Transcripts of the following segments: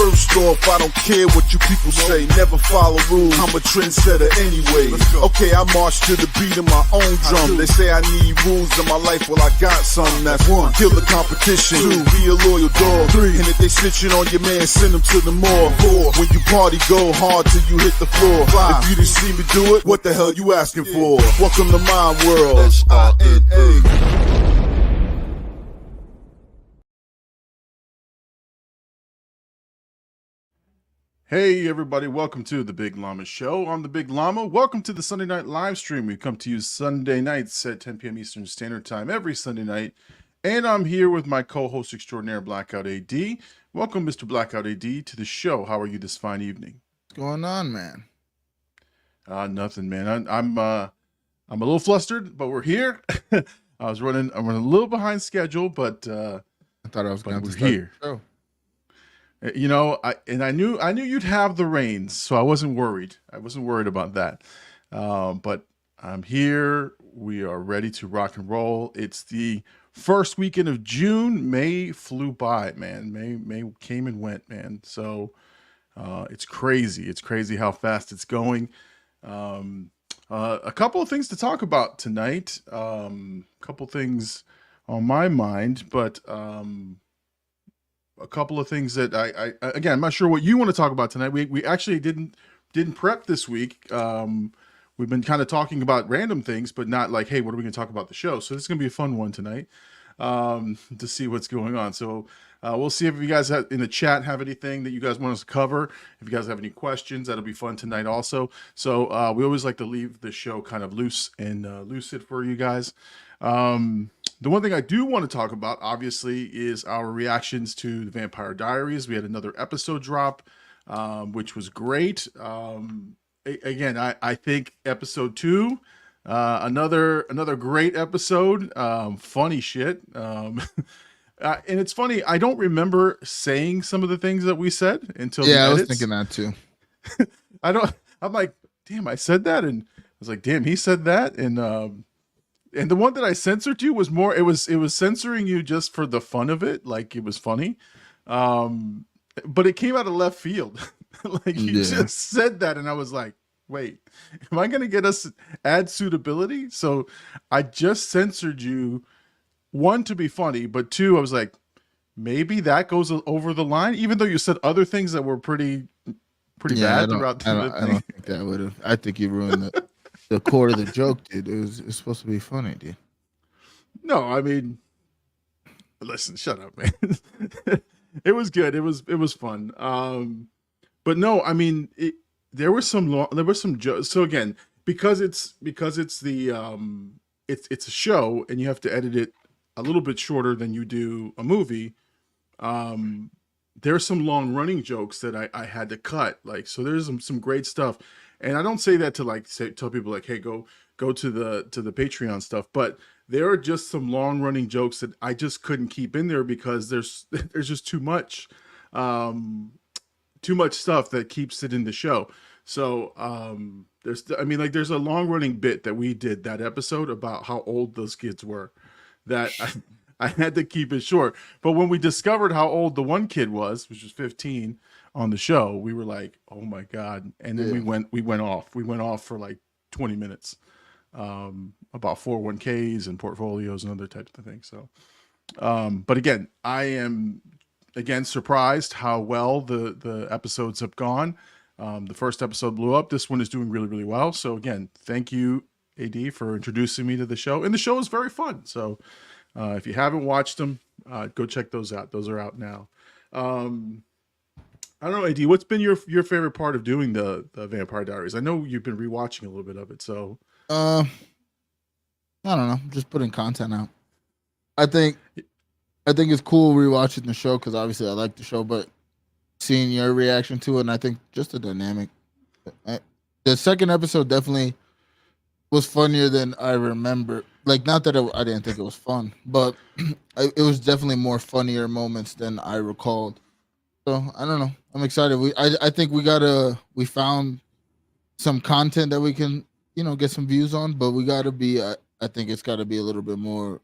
First off, I don't care what you people say. Never follow rules. I'm a trendsetter anyway. Okay, I march to the beat of my own drum. They say I need rules in my life. Well, I got some. That's one. Kill the competition. Two. Be a loyal dog. Three. And if they snitching on your man, send them to the mall. Four. When you party, go hard till you hit the floor. Five. If you didn't see me do it, what the hell you asking for? Welcome to my world. SINA. Hey everybody, welcome to the Big Llama Show. I'm the Big Llama. Welcome to the Sunday night live stream. We come to you Sunday nights at 10 p.m. Eastern Standard Time every Sunday night. And I'm here with my co-host extraordinaire, Blkout AD. Welcome, Mr. Blkout AD, to the show. How are you this fine evening? What's going on, man? Nothing, man. I'm a little flustered, but we're here. I'm running a little behind schedule, but I thought I was going to start here. The show. You know, I knew you'd have the reins, so I wasn't worried. I wasn't worried about that. But I'm here. We are ready to rock and roll. It's the first weekend of June. May flew by, man. May came and went, man. So it's crazy. It's crazy how fast it's going. A couple of things to talk about tonight. A couple things on my mind, but a couple of things that I again, I'm not sure what you want to talk about tonight. We actually didn't prep this week. We've been kind of talking about random things, but not like, hey, what are we going to talk about the show? So this is going to be a fun one tonight to see what's going on. So we'll see if you guys in the chat have anything that you guys want us to cover. If you guys have any questions, that'll be fun tonight also. So we always like to leave the show kind of loose and lucid for you guys. The one thing I do want to talk about, obviously, is our reactions to the Vampire Diaries. We had another episode drop, which was great. Again, I think episode 2, another great episode. Funny shit. And it's funny, I don't remember saying some of the things that we said until the edits. I was thinking that too. I'm like, damn, I said that, and I was like, damn, he said that, and the one that I censored you was more, it was censoring you just for the fun of it. Like it was funny. But it came out of left field. Like you just said that. And I was like, wait, am I going to get us ad suitability? So I just censored you, one, to be funny, but two, I was like, maybe that goes over the line, even though you said other things that were pretty bad throughout the thing. I don't think that would have. I think you ruined the core of the joke, dude. It's supposed to be funny, dude. No, I mean, listen, shut up, man. It was good. It was fun. But no, I mean, there were some jokes. So again, because it's the it's a show and you have to edit it a little bit shorter than you do a movie. There's some long running jokes that I had to cut. Like, so there's some great stuff. And I don't say that to tell people like, hey, go to the Patreon stuff, but there are just some long running jokes that I just couldn't keep in there because there's just too much stuff that keeps it in the show. So there's a long running bit that we did that episode about how old those kids were that I had to keep it short. But when we discovered how old the one kid was, which was 15 on the show, we were like, oh my God. And then we went off for like 20 minutes about 401ks and portfolios and other types of things. So, but again, I am surprised how well the episodes have gone. The first episode blew up. This one is doing really, really well. So again, thank you, AD, for introducing me to the show. And the show is very fun. So if you haven't watched them, go check those out. Those are out now. I don't know, AD, what's been your favorite part of doing the Vampire Diaries? I know you've been rewatching a little bit of it, so I don't know, just putting content out. I think it's cool rewatching the show because obviously I like the show, but seeing your reaction to it, and I think just the dynamic. The second episode definitely was funnier than I remember. Like, not that I didn't think it was fun, but it was definitely more funnier moments than I recalled. So I don't know. I'm excited. I think we found some content that we can, get some views on, but we gotta be. I think it's got to be a little bit more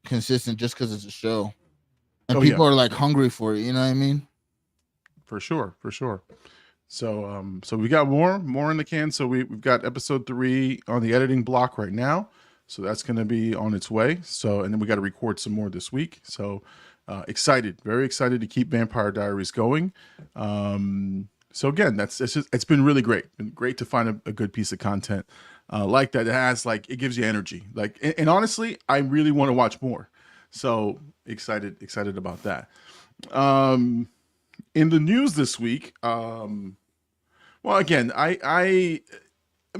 consistent, just because it's a show, and people are like hungry for it. You know what I mean? for sure, for sure. So we got more in the can. So we've got episode 3 on the editing block right now. So that's going to be on its way. So, and then we got to record some more this week. So excited, very excited to keep Vampire Diaries going. So again, it's been really great. Been great to find a good piece of content like that. It has it gives you energy. And honestly, I really want to watch more. So excited about that. In the news this week, well, again, I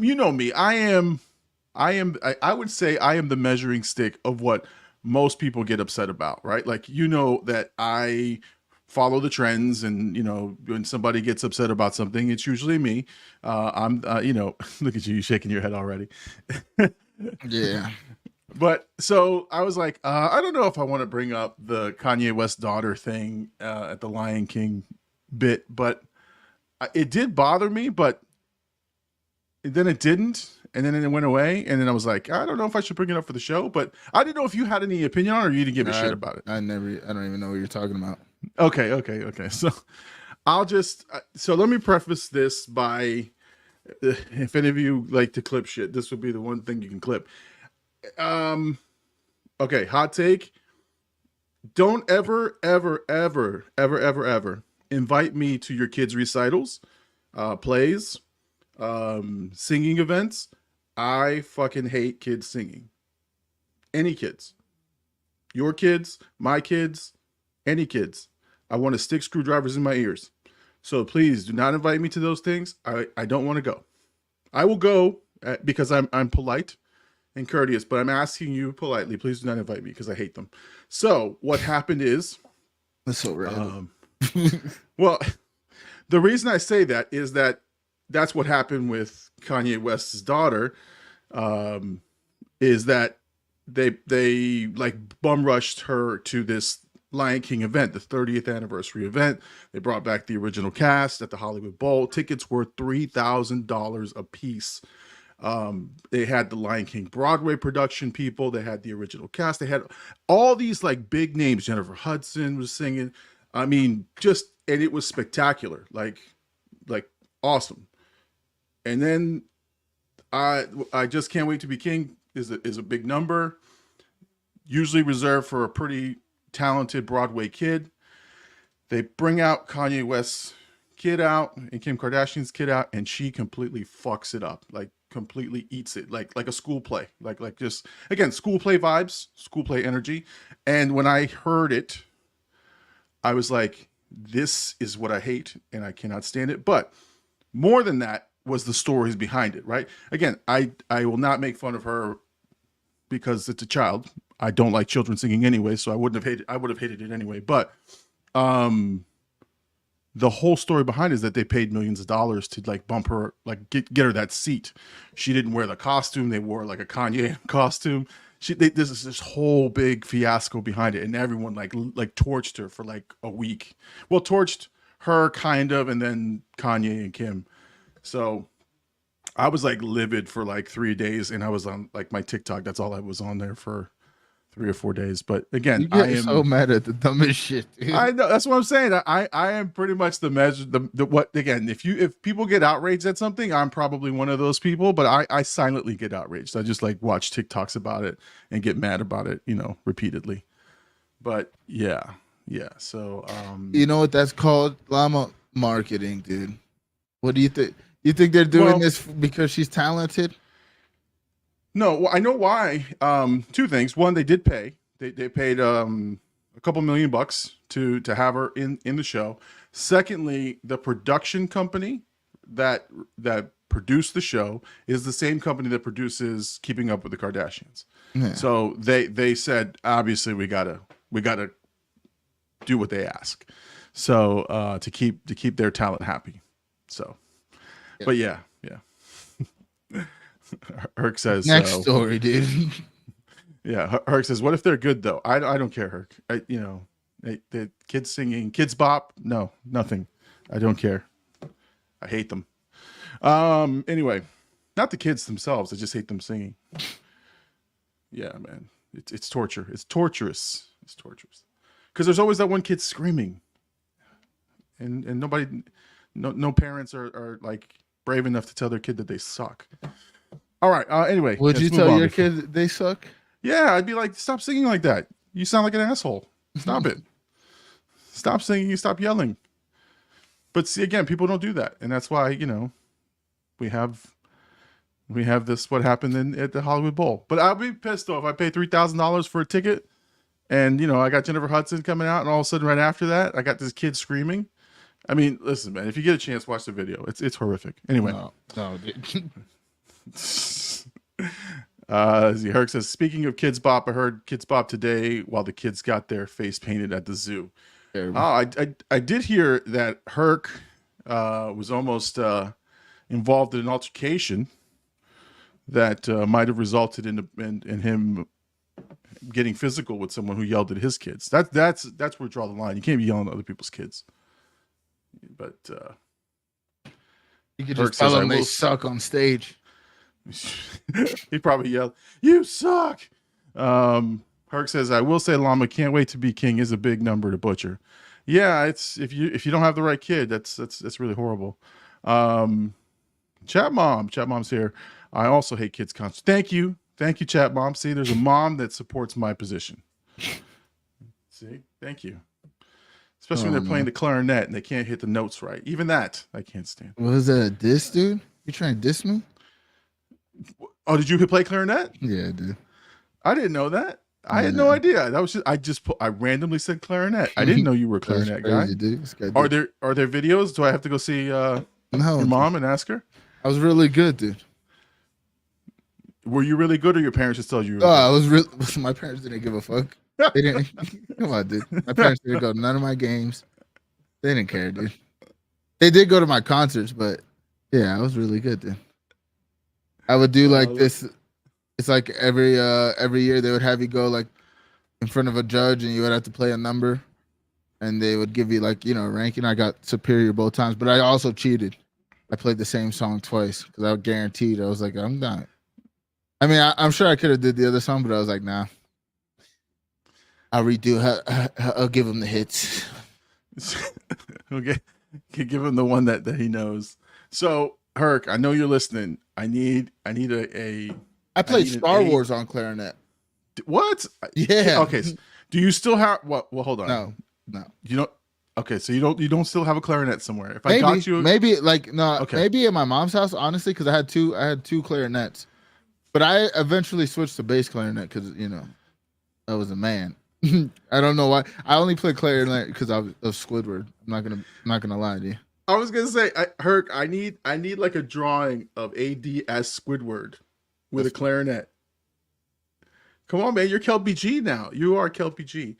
you know me, I would say I am the measuring stick of what most people get upset about, right? Like, that I follow the trends, and when somebody gets upset about something, it's usually me. I'm look at you shaking your head already. Yeah. But so I was like, I don't know if I want to bring up the Kanye West daughter thing at the Lion King bit, but it did bother me, but then it didn't. And then it went away. And then I was like, I don't know if I should bring it up for the show, but I didn't know if you had any opinion on it, or you didn't give a shit about it. I don't even know what you're talking about. Okay. So so let me preface this by, if any of you like to clip shit, this would be the one thing you can clip. Okay, hot take. Don't ever invite me to your kids' recitals, plays, singing events. I fucking hate kids singing. Any kids. Your kids, my kids, any kids. I want to stick screwdrivers in my ears. So please do not invite me to those things. I don't want to go. I will go because I'm polite and courteous, but I'm asking you politely, please do not invite me because I hate them. So what happened is, that's so random. Well, the reason I say that is that's what happened with Kanye West's daughter, is that they bum rushed her to this Lion King event, the 30th anniversary event. They brought back the original cast at the Hollywood Bowl. Tickets were $3,000 a piece. They had the Lion King Broadway production people. They had the original cast. They had all these big names. Jennifer Hudson was singing. I mean, and it was spectacular, like awesome. And then I Just Can't Wait to Be King is a big number, usually reserved for a pretty talented Broadway kid. They bring out Kanye West's kid out and Kim Kardashian's kid out, and she completely fucks it up, completely eats it, like a school play, like just, again, school play vibes, school play energy. And when I heard it, I was like, this is what I hate, and I cannot stand it. But more than that was the stories behind it, right? Again, I will not make fun of her because it's a child. I don't like children singing anyway, so I would have hated it anyway. But the whole story behind it is that they paid millions of dollars to bump her, get her that seat. She didn't wear the costume. They wore a Kanye costume. This is this whole big fiasco behind it, and everyone torched her for a week. Well, torched her kind of, and then Kanye and Kim. So I was livid for 3 days, and I was on my TikTok. That's all I was on there for 3 or 4 days. But again, I am so mad at the dumbest shit, dude. I know, that's what I'm saying. I am pretty much the measure, what, again, if people get outraged at something, I'm probably one of those people, but I silently get outraged. I just watch TikToks about it and get mad about it, repeatedly. But yeah. So you know what that's called? Llama marketing, dude. What do you think? You think they're doing this because she's talented? No, well, I know why. 2 things. One, they did pay. They paid a couple $1 million to have her in the show. Secondly, the production company that produced the show is the same company that produces Keeping Up with the Kardashians. Yeah. So they said, obviously we gotta do what they ask. So to keep their talent happy. So, yeah. But yeah. Herc says next story, dude. Yeah, Herc says, what if they're good though? I don't care, Herc. The kids singing, kids bop, no, nothing. I don't care. I hate them. Anyway, not the kids themselves. I just hate them singing. Yeah, man, it's torture. It's torturous. It's torturous because there's always that one kid screaming, and nobody, no parents are like brave enough to tell their kid that they suck. All right. Anyway, Would you let's move tell on your before- kid they suck? Yeah, I'd be like, stop singing like that. You sound like an asshole. Stop it. Stop singing. Stop yelling. But see, again, people don't do that, and that's why we have this. What happened at the Hollywood Bowl? But I'll be pissed though if I pay $3,000 for a ticket, and I got Jennifer Hudson coming out, and all of a sudden, right after that, I got this kid screaming. I mean, listen, man. If you get a chance, watch the video. It's horrific. Anyway. No, dude. Herc says, speaking of Kids Bop, I heard Kids Bop today while the kids got their face painted at the zoo. I did hear that Herc was almost involved in an altercation that might have resulted in him getting physical with someone who yelled at his kids. That's where we draw the line. You can't be yelling at other people's kids. But you could just tell them they suck on stage. He probably yelled, "You suck." Herc says, "I will say, Llama, can't wait to be king is a big number to butcher." Yeah, it's if you don't have the right kid, that's really horrible. Chat mom's here. I also hate kids concerts. Thank you, Chat Mom. See, there's a mom that supports my position. See, thank you. Especially when they're playing the clarinet and they can't hit the notes right. Even that I can't stand. What is that, a diss, dude? You trying to diss me? Oh, did you play clarinet? Yeah, dude. I didn't know that. I had no idea. That was I randomly said clarinet. I didn't know you were a clarinet guy. Dude. Are there videos? Do I have to go see your mom and ask her? I was really good, dude. Were you really good, or your parents just told you? I was really. My parents didn't give a fuck. They didn't. Come on, dude. My parents didn't go to none of my games. They didn't care, dude. They did go to my concerts, but yeah, I was really good, dude. I would do like this. It's like every year they would have you go like in front of a judge, and you would have to play a number, and they would give you like a ranking. I got superior both times, but I also cheated. I played the same song twice because I was guaranteed. I was like, I'm not. I mean, I'm sure I could have did the other song, but I was like, nah. I'll redo. I'll give him the hits. Okay, give him the one that he knows. So, Herc, I know you're listening. I need a. I played Star Wars on clarinet. What? Yeah. Okay. So do you still have what? Well, hold on. No. You don't. Okay, so you don't still have a clarinet somewhere. If maybe, I got you, maybe like no, okay. Maybe at my mom's house, honestly, because I had two clarinets, but I eventually switched to bass clarinet because I was a man. I don't know why. I only played clarinet because of Squidward. I'm not gonna lie to you. I was gonna say, Herc, I need like a drawing of AD as Squidward with a clarinet. Come on, man, you're Kelpie G now. You are Kelpie G.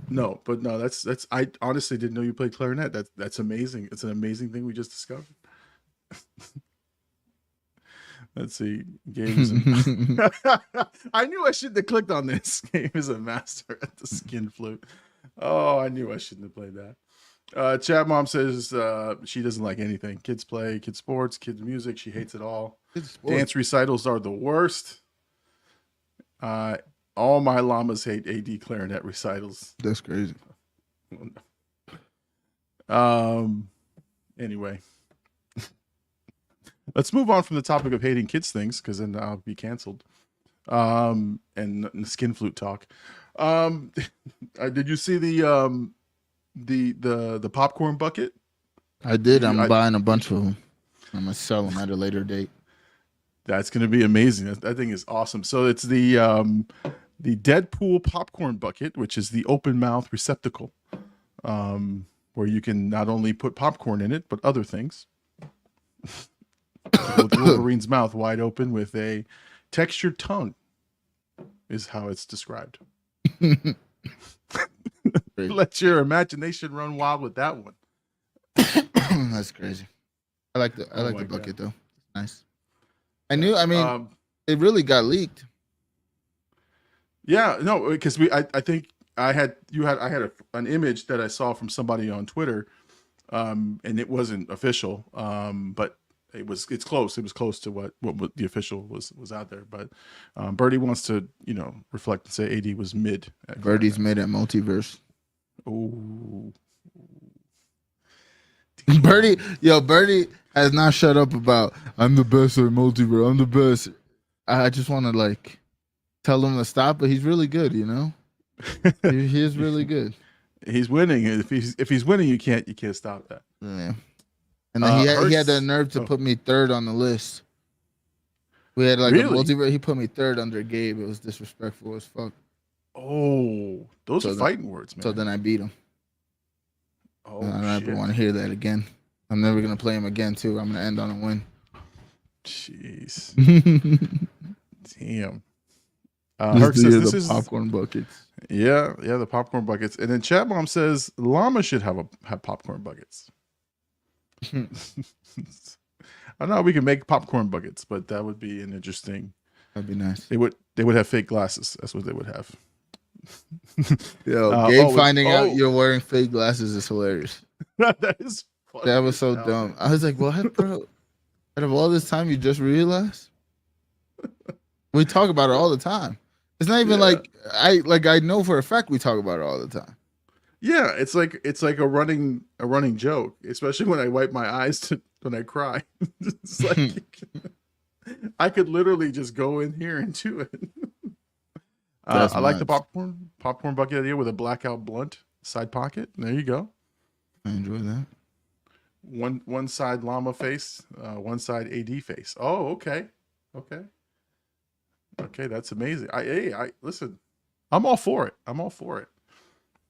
No, that's I honestly didn't know you played clarinet. That's amazing. It's an amazing thing we just discovered. Let's see. Games. I knew I shouldn't have clicked on this. Game is a master at the skin flute. Oh, I knew I shouldn't have played that. Chat Mom says she doesn't like anything. Kids play, kids sports, kids music. She hates it all. Dance recitals are the worst. All my llamas hate AD clarinet recitals. That's crazy. Anyway. Let's move on from the topic of hating kids things, because then I'll be canceled. And skin flute talk. Did you see the popcorn bucket? I did. I'm buying a bunch of them. I'm gonna sell them at a later date. That's gonna be amazing. That thing is awesome. So it's the Deadpool popcorn bucket, which is the open mouth receptacle, where you can not only put popcorn in it but other things. Wolverine's mouth wide open with a textured tongue is how it's described. Let your imagination run wild with that one. That's crazy. I like the bucket though. Nice. I mean, it really got leaked. Yeah, no, because I think I had an image that I saw from somebody on Twitter, and it wasn't official, but it's close. It was close to what the official was out there. But Birdie wants to reflect and say AD was mid. Birdie's mid at Multiverse. Oh, Birdie has not shut up about I'm the best at multiverse. I'm the best. I just want to like tell him to stop, but he's really good. You know, he is really good. He's winning. If he's winning, you can't stop that. Yeah. And then he had the nerve to put me third on the list. We had like a multiverse. He put me third under Gabe. It was disrespectful as fuck. Oh, those are fighting words, man. So then I beat him. Oh, I don't ever want to hear that again. I'm never gonna play him again too. I'm gonna end on a win. Jeez. Damn. Herc says this is popcorn buckets. Yeah, the popcorn buckets. And then Chat Mom says Llama should have popcorn buckets. I don't know how we can make popcorn buckets, but that would be an interesting. That'd be nice. They would have fake glasses. That's what they would have. Gabe finding out you're wearing fake glasses is hilarious. That is funny. That was so dumb. I was like, what, bro? Out of all this time, you just realized? We talk about it all the time. It's not even like I know for a fact we talk about it all the time. Yeah, it's like a running joke, especially when I wipe my eyes when I cry. It's like I could literally just go in here and do it. I like the popcorn bucket idea with a blackout blunt side pocket. There you go. I enjoy that. One side llama face, one side AD face. Oh, okay. That's amazing. I listen. I'm all for it.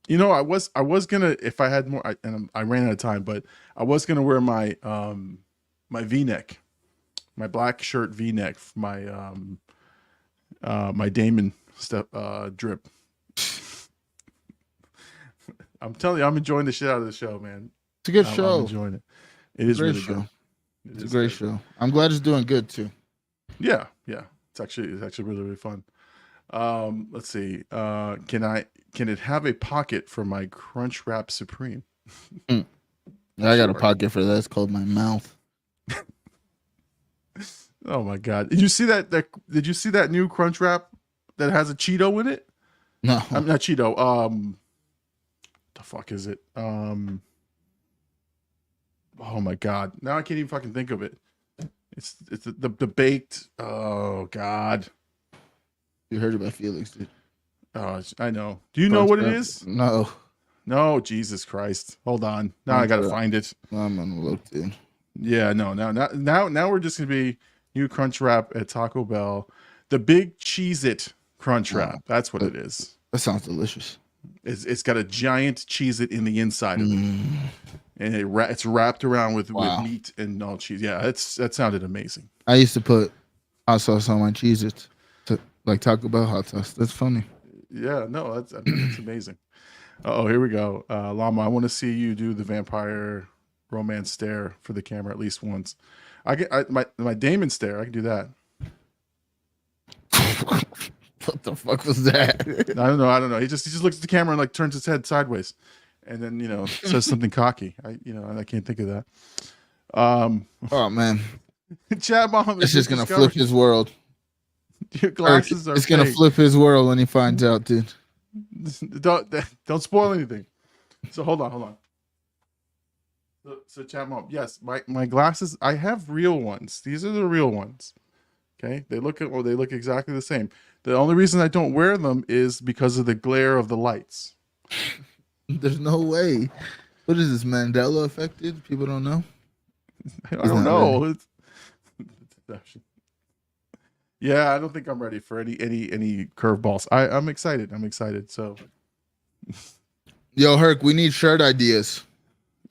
You know, I was gonna, if I had more, and I ran out of time, but I was gonna wear my my V-neck, my black shirt V-neck, my my Damon drip. I'm telling you, I'm enjoying the shit out of the show, man. It's a good show. I'm enjoying it. It is really good. It's a great show. I'm glad it's doing good too. Yeah. It's actually really, really fun. Let's see. Can it have a pocket for my Crunch Wrap Supreme? I got a pocket for that. It's called my mouth. Oh my god! Did you see that? Did you see that new Crunch Wrap that has a Cheeto in it? No, I'm not Cheeto. The fuck is it? Oh my god! Now I can't even fucking think of it. It's the baked. Oh god! You heard about Felix, dude. Oh, I know. Do you know what it is? No. No, Jesus Christ! Hold on. Now I gotta find it. I'm gonna look, dude. Yeah, no. Now we're just gonna be new Crunch Wrap at Taco Bell. The Big Cheez-It Crunch Wrap. That's what it is. That sounds delicious. It's got a giant Cheez-It in the inside of it, and it's wrapped around with meat and all cheese. Yeah, that sounded amazing. I used to put hot sauce on my Cheez-Its, like Taco Bell hot sauce. That's funny. Yeah, no, that's amazing. Oh, here we go. Llama, I want to see you do the vampire romance stare for the camera at least once. My Damon stare. I can do that. What the fuck was that? I don't know. He just looks at the camera and like turns his head sideways, and then says something cocky. I can't think of that. Oh man, Chat Mom. It's just gonna flip his world. Your glasses are. It's gonna flip his world when he finds out, dude. Don't spoil anything. So hold on. So Chat Mom, yes, my glasses. I have real ones. These are the real ones. Okay, they look exactly the same. The only reason I don't wear them is because of the glare of the lights. There's no way. What is this, Mandela affected? People don't know. I don't know. It's deception. Yeah, I don't think I'm ready for any curveballs. I'm excited. So, yo, Herc, we need shirt ideas.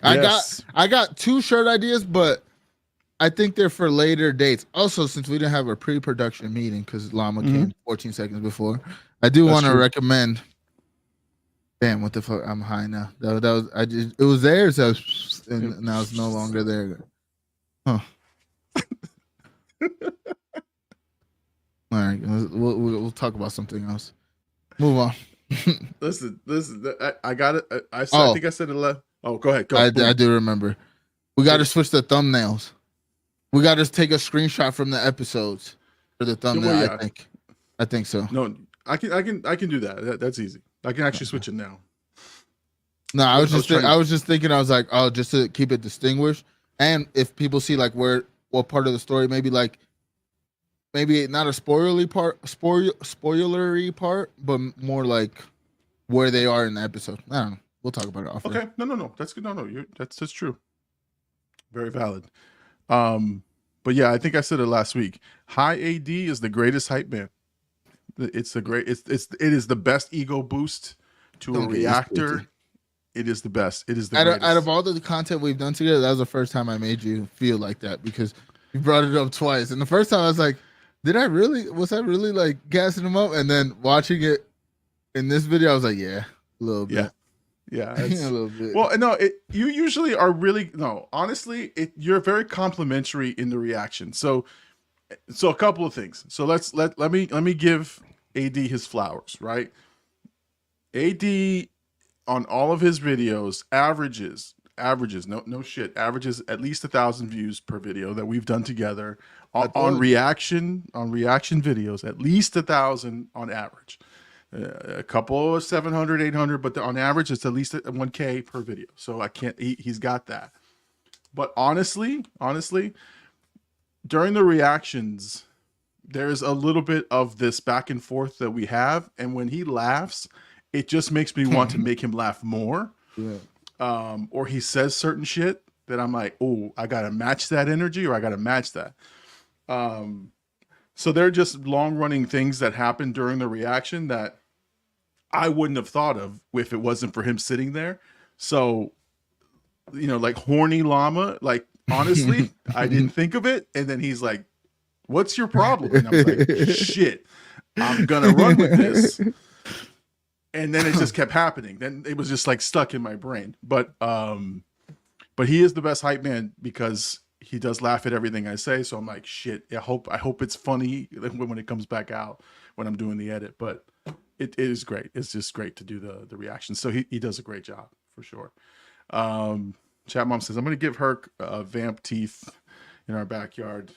Yes. I got 2 shirt ideas, but I think they're for later dates. Also, since we didn't have a pre-production meeting because Llama came 14 seconds before, I do want to recommend. Damn, what the fuck? I'm high now. It was there, so and now it's no longer there. Huh. All right, we'll talk about something else. Move on. Listen. I got it. I think I said it left. Oh, go ahead. I do remember. We got to switch the thumbnails. We got to take a screenshot from the episodes for the thumbnail. Well, yeah. I think so. No, I can do that. That's easy. I can actually switch it now. No, I was just trying- I was just thinking. I was like, oh, just to keep it distinguished, and if people see like what part of the story, maybe not a spoilery part, but more like where they are in the episode. I don't know. We'll talk about it off. Okay, no, that's good. No, that's true. Very valid. But yeah, I think I said it last week. High AD is the greatest hype man. It is the best ego boost to a reactor. It is the best. It is the greatest. Out of all the content we've done together, that was the first time I made you feel like that, because you brought it up twice. And the first time I was like, was I really like gassing him up? And then watching it in this video, I was like, yeah, a little bit. Yeah, a little bit. Well, no, you usually are really, no, honestly, you're very complimentary in the reaction. So a couple of things. So let me give AD his flowers, right? AD on all of his videos averages no shit, averages at least 1,000 views per video that we've done together on reaction videos, at least 1,000 on average. A couple of 700, 800, but on average, it's at least 1K per video. So he's got that. But honestly, during the reactions, there's a little bit of this back and forth that we have. And when he laughs, it just makes me want to make him laugh more. Yeah. Or he says certain shit that I'm like, oh, I got to match that energy, or I got to match that. So they're just long running things that happen during the reaction that I wouldn't have thought of if it wasn't for him sitting there. So, like horny llama, like honestly, I didn't think of it. And then he's like, what's your problem? And I was like, shit, I'm going to run with this. And then it just kept happening. Then it was just like stuck in my brain. But he is the best hype man because he does laugh at everything I say. So I'm like, shit, I hope it's funny when it comes back out when I'm doing the edit. But it is great. It's just great to do the reaction. So he does a great job for sure. Chat Mom says, I'm going to give Herc vamp teeth in our backyard,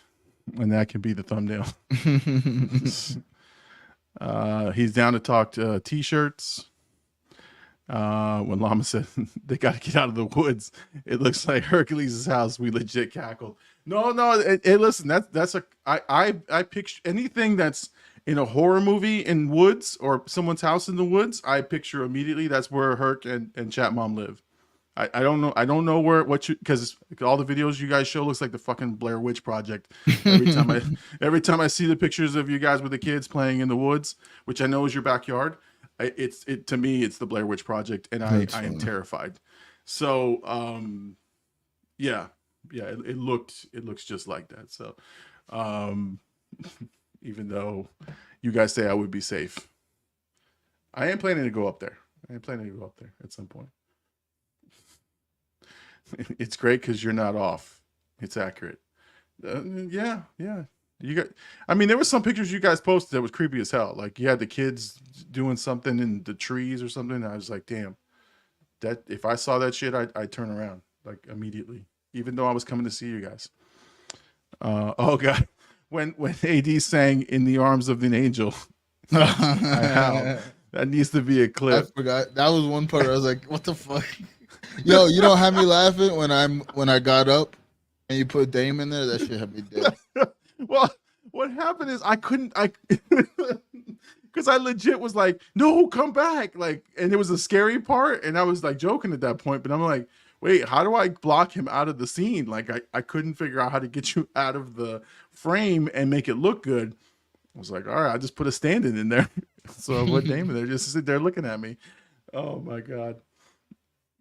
and that can be the thumbnail. He's down to talk t-shirts. When Llama said they got to get out of the woods, it looks like Hercules' house. We legit cackled. No, listen, I picture anything that's in a horror movie in woods or someone's house in the woods. I picture immediately that's where Herc and Chat Mom live. I don't know because all the videos you guys show looks like the fucking Blair Witch Project. Every time I see the pictures of you guys with the kids playing in the woods, which I know is your backyard, to me it's the Blair Witch Project, and I am terrified. So it looks just like that. So even though you guys say I would be safe, I am planning to go up there. At some point. It's great because you're not off. It's accurate. Yeah. There were some pictures you guys posted that was creepy as hell. Like you had the kids doing something in the trees or something. I was like, damn, that if I saw that shit, I'd turn around like immediately, even though I was coming to see you guys. Oh God, when AD sang "In the Arms of an Angel," I howled. That needs to be a clip. I forgot. That was one part where I was like, what the fuck? Yo, you don't have me laughing when I got up and you put Dame in there. That shit had me dead. Well, what happened is I because I legit was like, no, come back. Like, and it was a scary part. And I was like joking at that point, but I'm like, wait, how do I block him out of the scene? Like I couldn't figure out how to get you out of the frame and make it look good. I was like, all right, I just put a stand-in in there. So I put Dame in there, just sit there looking at me. Oh my God.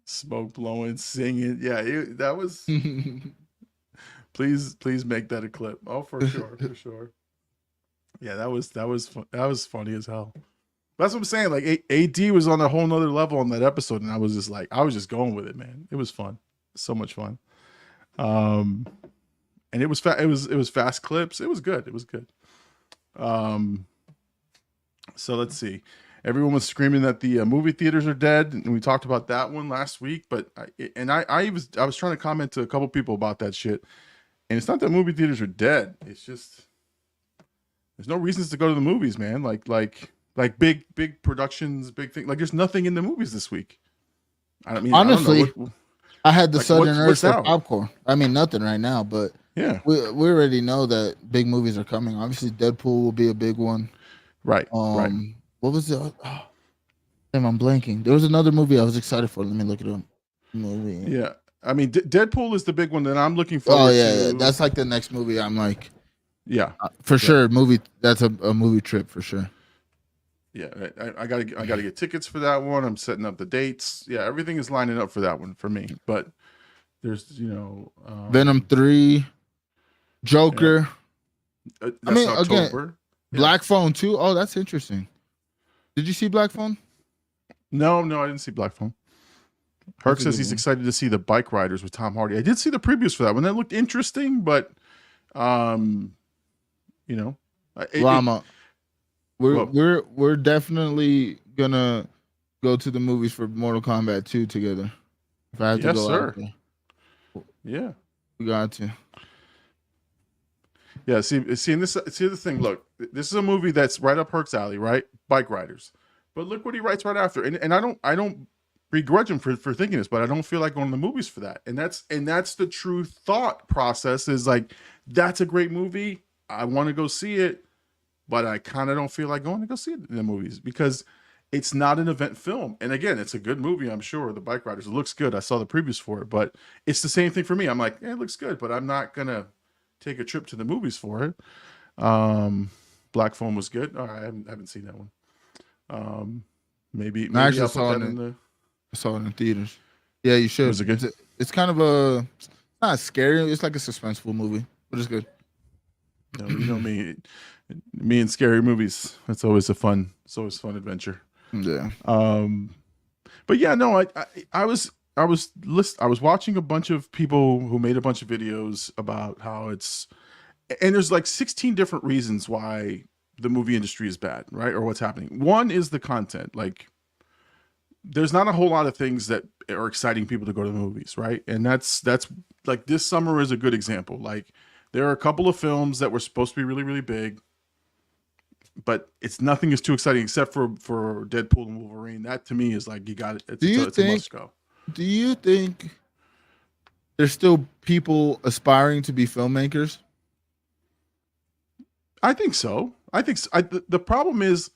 Smoke blowing, singing. Yeah, that was. Please make that a clip. Oh, for sure. Yeah, that was funny as hell. That's what I'm saying. Like AD was on a whole nother level on that episode, and I was just going with it, man. It was fun, so much fun. And it was fast clips. It was good. So let's see. Everyone was screaming that the movie theaters are dead, and we talked about that one last week. But I was trying to comment to a couple people about that shit, and it's not that movie theaters are dead. It's just there's no reasons to go to the movies, man. Like big productions, big thing. Like there's nothing in the movies this week. Honestly, I don't know. I had the Like, sudden urge what's for out? popcorn. I mean, nothing right now, but Yeah. we already know that big movies are coming. Obviously, Deadpool will be a big one. Right. Right. What was the? Oh, damn, I'm blanking. There was another movie I was excited for. Let me look it up. Movie. Yeah. I mean, Deadpool is the big one that I'm looking Oh forward yeah, to. yeah, that's like the next movie. I'm like, Yeah. for sure, movie. That's a movie trip for sure. Yeah. I gotta get tickets for that one. I'm setting up the dates. Yeah. Everything is lining up for that one for me. But there's, Venom 3, Joker. That's I mean, October. again, Black Phone 2. Oh, that's interesting. Did you see Black Phone? No, I didn't see Black Phone. Herc says he's excited to see the Bike Riders with Tom Hardy. I did see the previews for that one. That looked interesting, but Llama. We're definitely gonna go to the movies for Mortal Kombat 2 together. If I have to go out there. Yeah. We got to. Yeah, see the thing. Look, this is a movie that's right up Herc's alley, right? Bike Riders. But look what he writes right after. And I don't begrudge him for thinking this, but I don't feel like going to the movies for that. And that's the true thought process, is like, that's a great movie. I want to go see it, but I kind of don't feel like going to go see it in the movies because it's not an event film. And again, it's a good movie, I'm sure. The Bike Riders, it looks good. I saw the previews for it, but it's the same thing for me. I'm like, it looks good, but I'm not gonna take a trip to the movies for it. Black Phone was good. All right, I haven't seen that one. Maybe I actually I'll put saw that it in the. I saw it in theaters. Yeah, you should. Was it good? It's kind of not scary. It's like a suspenseful movie, but it's good. No, you know me and scary movies. It's always fun adventure. Yeah. But yeah, no, I was watching a bunch of people who made a bunch of videos about how and there's like 16 different reasons why the movie industry is bad, right? Or what's happening. One is the content. Like, there's not a whole lot of things that are exciting people to go to the movies, right? And that's like, this summer is a good example. Like, there are a couple of films that were supposed to be really, really big, but nothing is too exciting except for Deadpool and Wolverine. That to me is like, you got it. It's a must go. Do you think there's still people aspiring to be filmmakers? I think so. The problem is,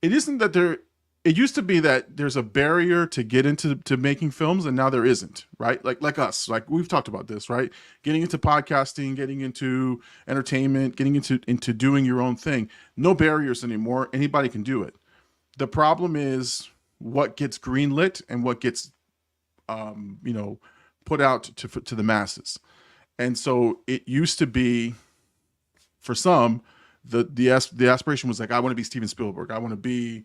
it isn't that it used to be that there's a barrier to get into making films, and now there isn't, right? Like us, like we've talked about this, right? Getting into podcasting, getting into entertainment, getting into doing your own thing. No barriers anymore. Anybody can do it. The problem is what gets greenlit and what gets, put out to the masses. And so it used to be, for some, the aspiration was like, I want to be Steven Spielberg. I want to be,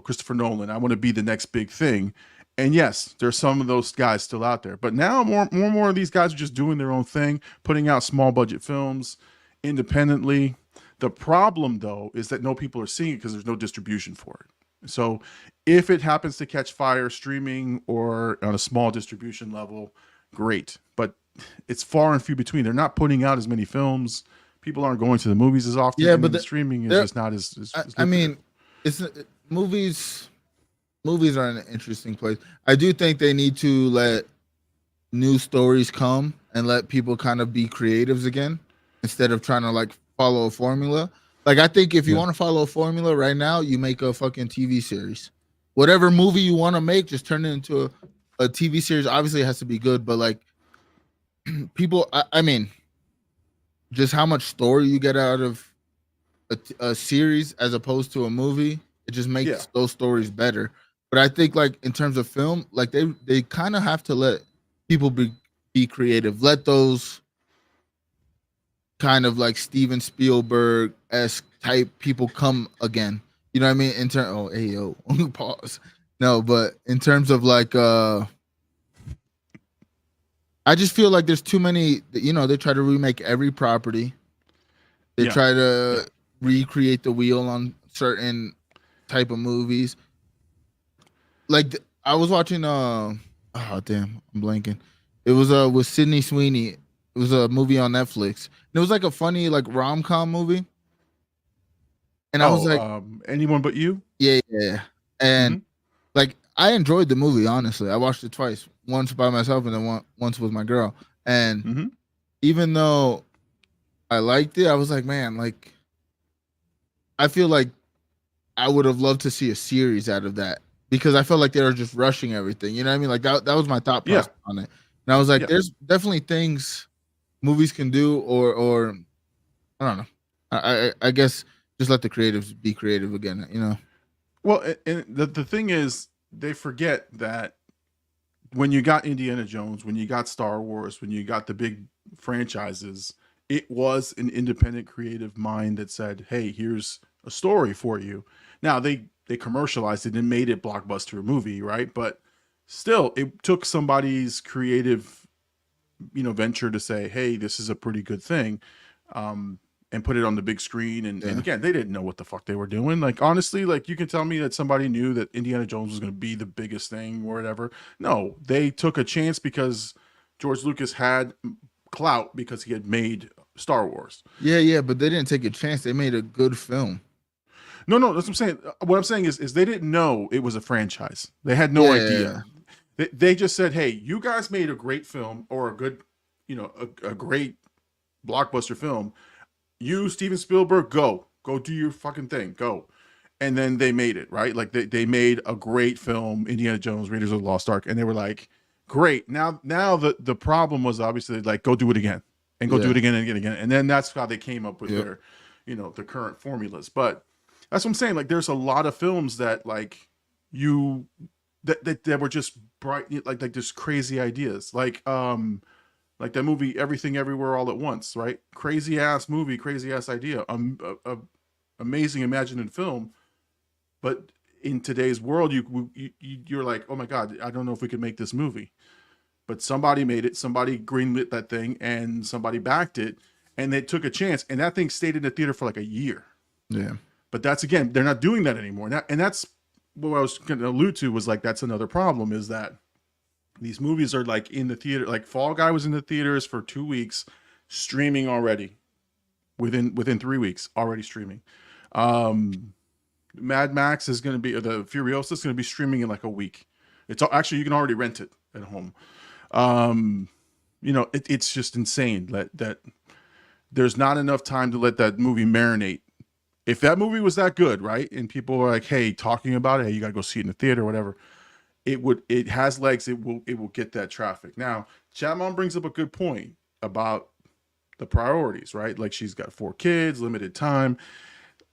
Christopher Nolan. I want to be the next big thing. And yes, there's some of those guys still out there. But now more and more of these guys are just doing their own thing, putting out small budget films independently. The problem, though, is that no people are seeing it because there's no distribution for it. So if it happens to catch fire streaming or on a small distribution level, great. But it's far and few between. They're not putting out as many films. People aren't going to the movies as often. Yeah, but the streaming is just not as I mean, movies are in an interesting place. I do think they need to let new stories come and let people kind of be creatives again instead of trying to like follow a formula. Like, I think if you want to follow a formula right now, you make a fucking TV series. Whatever movie you want to make, just turn it into a TV series. Obviously, it has to be good, but like, people, I mean, just how much story you get out of a series as opposed to a movie, it just makes those stories better. But I think, like, in terms of film, like, they kind of have to let people be creative. Let those kind of like Steven Spielberg-esque type people come again. You know what I mean? Pause. No, but in terms of like, I just feel like there's too many, they try to remake every property. They try to recreate the wheel on certain type of movies. Like, I was watching, I'm blanking. It was with Sydney Sweeney. It was a movie on Netflix. And it was like a funny, like, rom-com movie. And I was like, Anyone But You? Yeah. And like, I enjoyed the movie. Honestly, I watched it twice. Once by myself, and then once with my girl. And Mm-hmm. even though I liked it, I was like, man, like I feel like I would have loved to see a series out of that because I felt like they were just rushing everything. You know what I mean? Like that was my thought Yeah. process on it. And I was like, Yeah. there's definitely things movies can do, or I don't know. I guess just let the creatives be creative again. You know? Well, and the thing is, they forget that when you got Indiana Jones, when you got Star Wars, when you got the big franchises, it was an independent creative mind that said, "Hey, here's a story for you." Now they commercialized it and made it blockbuster movie, right? But still, it took somebody's creative, venture to say, "Hey, this is a pretty good thing." And put it on the big screen. And again, they didn't know what the fuck they were doing. Like, honestly, like you can tell me that somebody knew that Indiana Jones was going to be the biggest thing or whatever. No, they took a chance because George Lucas had clout because he had made Star Wars. Yeah, but they didn't take a chance. They made a good film. No, that's what I'm saying. What I'm saying is they didn't know it was a franchise. They had no idea. They just said, "Hey, you guys made a great film or a good, a great blockbuster film. You, Steven Spielberg, go do your fucking thing, go." And then they made it, right? Like they made a great film, Indiana Jones, Raiders of the Lost Ark, and they were like, great. Now the problem was obviously like, go do it again and go do it again and again. And then that's how they came up with their, the current formulas. But that's what I'm saying. Like there's a lot of films that like that were just bright, like just crazy ideas. Like that movie, Everything Everywhere All at Once, right? Crazy ass movie, crazy ass idea, amazing imaginative film. But in today's world, you're like, oh my god, I don't know if we could make this movie. But somebody made it, somebody greenlit that thing, and somebody backed it, and they took a chance, and that thing stayed in the theater for like a year. Yeah. But that's again, they're not doing that anymore. And that's what I was going to allude to was like that's another problem is that these movies are like in the theater. Like Fall Guy was in the theaters for 2 weeks, streaming already. Within 3 weeks, already streaming. Mad Max is going to be, or the Furiosa is going to be streaming in like a week. It's actually, you can already rent it at home. It's just insane that there's not enough time to let that movie marinate. If that movie was that good, right, and people were like, hey, talking about it, hey, you got to go see it in the theater or whatever. It has legs. It will get that traffic. Now, Chapman brings up a good point about the priorities, right? Like she's got 4 kids, limited time.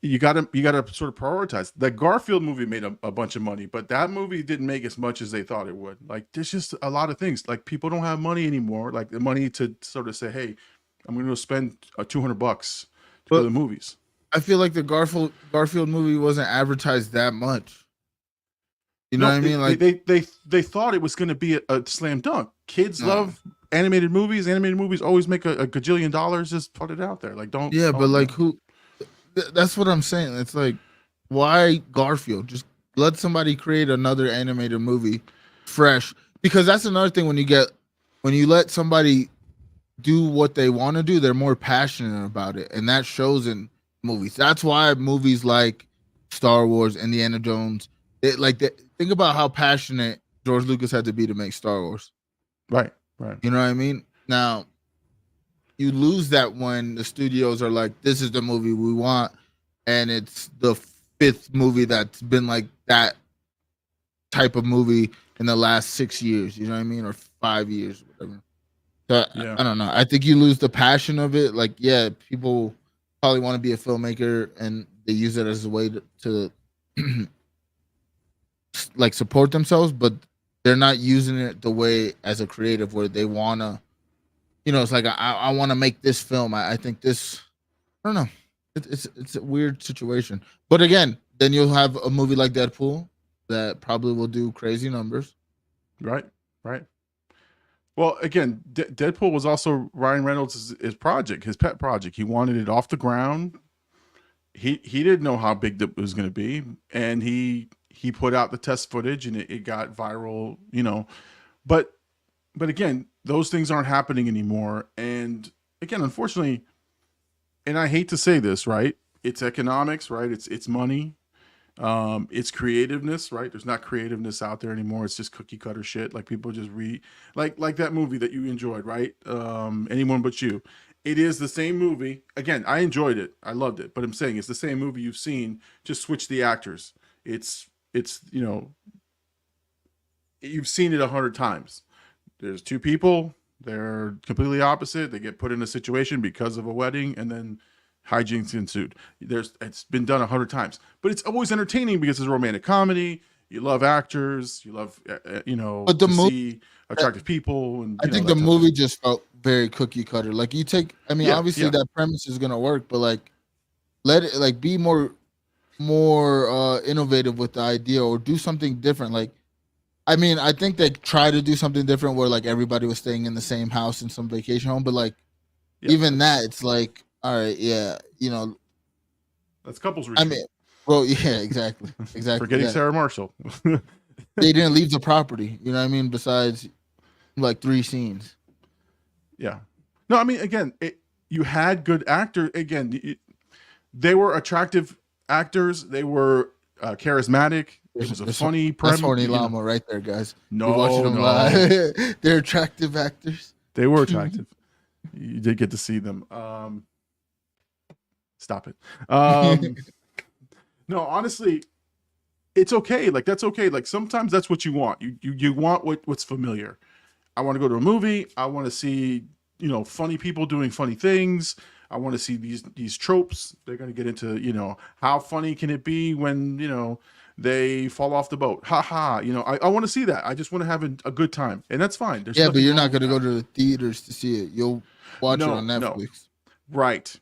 You gotta sort of prioritize. The Garfield movie made a bunch of money, but that movie didn't make as much as they thought it would. Like there's just a lot of things. Like people don't have money anymore. Like the money to sort of say, hey, I'm going to spend $200 to go to the movies. I feel like the Garfield movie wasn't advertised that much. You know what I mean? Like they thought it was going to be a slam dunk. Kids love animated movies. Animated movies always make a gajillion dollars. Just put it out there. Like don't. Yeah, but like who? That's what I'm saying. It's like, why Garfield? Just let somebody create another animated movie, fresh. Because that's another thing when you let somebody do what they want to do, they're more passionate about it, and that shows in movies. That's why movies like Star Wars, Indiana Jones, think about how passionate George Lucas had to be to make Star Wars. Right. You know what I mean? Now, you lose that when the studios are like, this is the movie we want, and it's the 5th movie that's been like that type of movie in the last 6 years, you know what I mean? Or 5 years, whatever. So yeah. I don't know. I think you lose the passion of it. Like, yeah, people probably want to be a filmmaker and they use it as a way to like support themselves, but they're not using it the way as a creative where they want to, it's like, I want to make this film. I think this, I don't know. It's a weird situation. But again, then you'll have a movie like Deadpool that probably will do crazy numbers. Right. Well, again, Deadpool was also Ryan Reynolds' his project, his pet project. He wanted it off the ground. He didn't know how big it was going to be, and he put out the test footage, and it got viral. But again, those things aren't happening anymore. And again, unfortunately, and I hate to say this, right? It's economics, right? It's money. It's creativeness, right? There's not creativeness out there anymore. It's just cookie cutter shit. Like people just read, like that movie that you enjoyed, right? Anyone But You. It is the same movie. Again, I enjoyed it. I loved it. But I'm saying it's the same movie you've seen. Just switch the actors. It's you've seen it 100 times. There's two people. They're completely opposite. They get put in a situation because of a wedding, and then hijinks ensued. It's been done 100 times, but it's always entertaining because it's a romantic comedy. You love actors. You love But the see attractive people. And I think the movie just felt very cookie cutter. Like you take, I mean, obviously that premise is gonna work, but like let it like be more innovative with the idea or do something different. Like, I mean, I think they try to do something different where like everybody was staying in the same house in some vacation home, but like even that, it's like, all right, yeah, that's couples retreat. I mean, well, yeah, exactly. Forgetting Sarah Marshall. They didn't leave the property, you know what I mean? Besides like 3 scenes. Yeah. No, I mean, again, you had good actors. Again, they were attractive actors. They were charismatic. It was a funny premise. That's horny llama right there, guys. No. Live. They're attractive actors. They were attractive. You did get to see them. Stop it. No, honestly, it's okay. Like that's okay. Like sometimes that's what you want. You want what's familiar. I want to go to a movie. I want to see funny people doing funny things. I want to see these tropes. They're going to get into how funny can it be when they fall off the boat. Ha ha. I want to see that. I just want to have a good time, and that's fine. Yeah, but you're not going to go to the theaters to see it. You'll watch it on Netflix. No.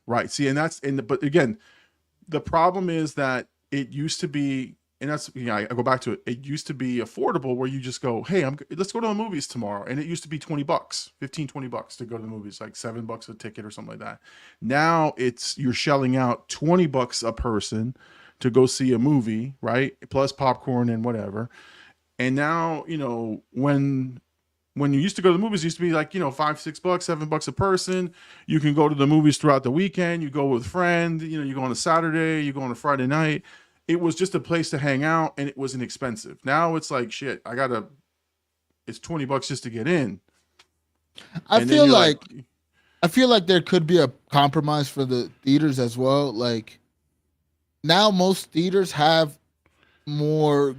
Right. See, but again, the problem is that it used to be, and that's I go back to it. It used to be affordable where you just go, hey, let's go to the movies tomorrow, and it used to be $20, $15-$20 to go to the movies, like $7 a ticket or something like that. Now you're shelling out $20 a person to go see a movie, right? Plus popcorn and whatever. And now when you used to go to the movies, it used to be like $5, $6, $7 a person. You can go to the movies throughout the weekend. You go with a friend. You go on a Saturday. You go on a Friday night. It was just a place to hang out, and it was inexpensive. Now it's like shit. It's $20 just to get in. I feel like there could be a compromise for the theaters as well. Like now, most theaters have more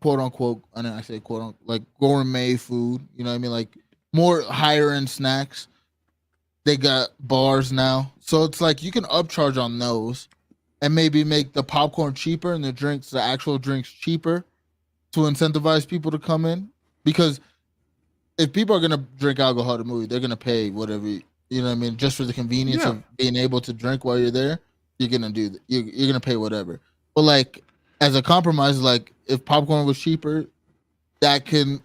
quote unquote, I say quote unquote, like gourmet food. You know what I mean? Like more higher end snacks. They got bars now, so it's like you can upcharge on those. And maybe make the popcorn cheaper and the actual drinks cheaper to incentivize people to come in. Because if people are going to drink alcohol at a movie, they're going to pay whatever, you know what I mean? Just for the convenience of being able to drink while you're there, you're going to do that. You're going to pay whatever. But like, as a compromise, like if popcorn was cheaper, that can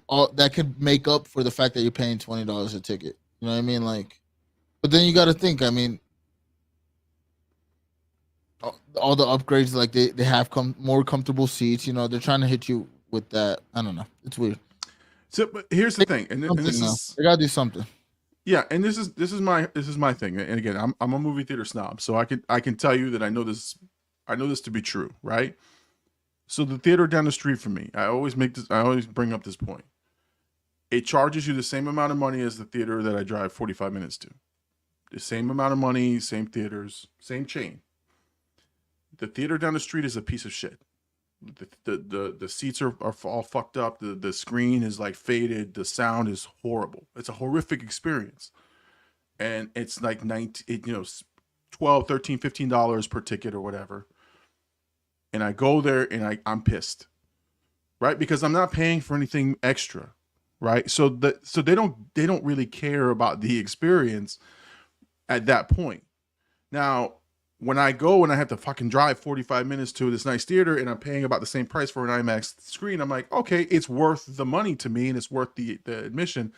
make up for the fact that you're paying $20 a ticket. You know what I mean? Like, but then you got to think, I mean, all the upgrades, like they have more comfortable seats. They're trying to hit you with that. I don't know. It's weird. So, but here's the thing, and this is they gotta do something. Yeah, and this is my thing. And again, I'm a movie theater snob, so I can tell you that I know this to be true, right? So the theater down the street from me, I always bring up this point. It charges you the same amount of money as the theater that I drive 45 minutes to. The same amount of money, same theaters, same chain. The theater down the street is a piece of shit. The seats are all fucked up. The screen is like faded. The sound is horrible. It's a horrific experience. And it's like $12, $13, $15 per ticket or whatever. And I go there and I'm pissed. Right? Because I'm not paying for anything extra. Right? So they don't really care about the experience at that point. Now, when I go and I have to fucking drive 45 minutes to this nice theater and I'm paying about the same price for an IMAX screen, I'm like, okay, it's worth the money to me and it's worth the admission.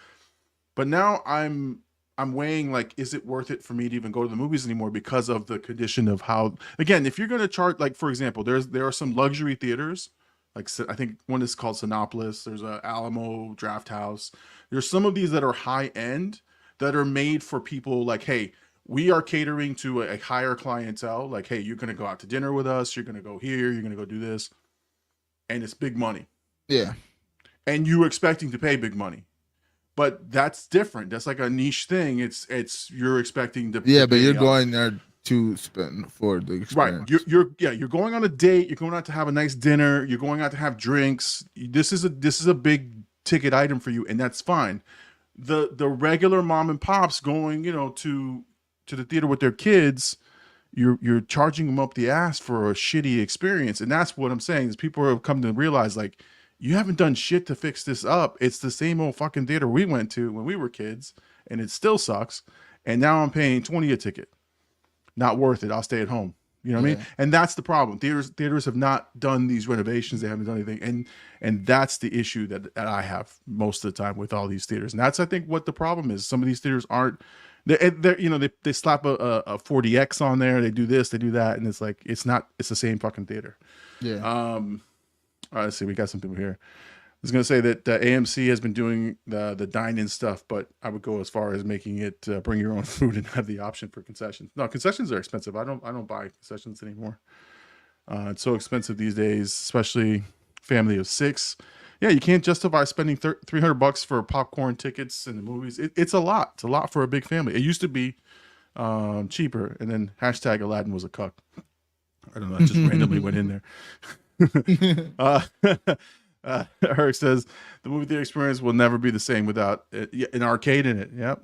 But now I'm weighing, like, is it worth it for me to even go to the movies anymore because of the condition of how, again, if you're going to charge, like, for example, there are some luxury theaters, like I think one is called Sinopolis. There's a Alamo Draft House. There's some of these that are high end that are made for people like, hey, we are catering to a higher clientele. Like, hey, you're going to go out to dinner with us. You're going to go here. You're going to go do this. and it's big money. Yeah. And you're expecting to pay big money. But that's different. That's like a niche thing. It's you're expecting to Yeah, to but pay you're up. going there to spend for the experience. Right. You're going on a date, you're going out to have a nice dinner, you're going out to have drinks. This is a big ticket item for you, and that's fine. The regular mom and pops going, to the theater with their kids, you're charging them up the ass for a shitty experience. And that's what I'm saying is people have come to realize, like, you haven't done shit to fix this up. It's the same old fucking theater we went to when we were kids, and it still sucks. And now I'm paying $20 a ticket. Not worth it. I'll stay at home. You know what I mean? And that's the problem. Theaters have not done these renovations. They haven't done anything. And that's the issue that I have most of the time with all these theaters. And that's, I think, what the problem is. Some of these theaters aren't, they slap a 40X on there. They do this, they do that. And it's like, it's the same fucking theater. Yeah. All right, let's see. We got some people here. I was going to say that AMC has been doing the dine-in stuff, but I would go as far as making it bring your own food and have the option for concessions. No, concessions are expensive. I don't buy concessions anymore. It's so expensive these days, especially family of 6. Yeah, you can't justify spending $300 for popcorn tickets and the movies. It's a lot. It's a lot for a big family. It used to be cheaper, and then hashtag Aladdin was a cuck. I don't know. I just randomly went in there. Eric says the movie theater experience will never be the same without an arcade in it. Yep.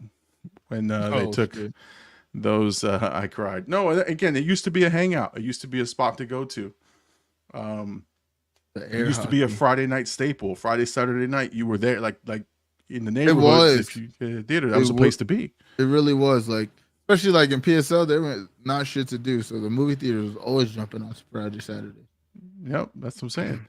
When they took those, I cried. No, again, it used to be a hangout. It used to be a spot to go to. It used to be a Friday night staple. Friday, Saturday night, you were there, like in the neighborhood. If you theater, that was a place to be. It really was, like, especially like in PSL, there was not shit to do, so the movie theater was always jumping on Friday, Saturday. Yep, that's what I'm saying.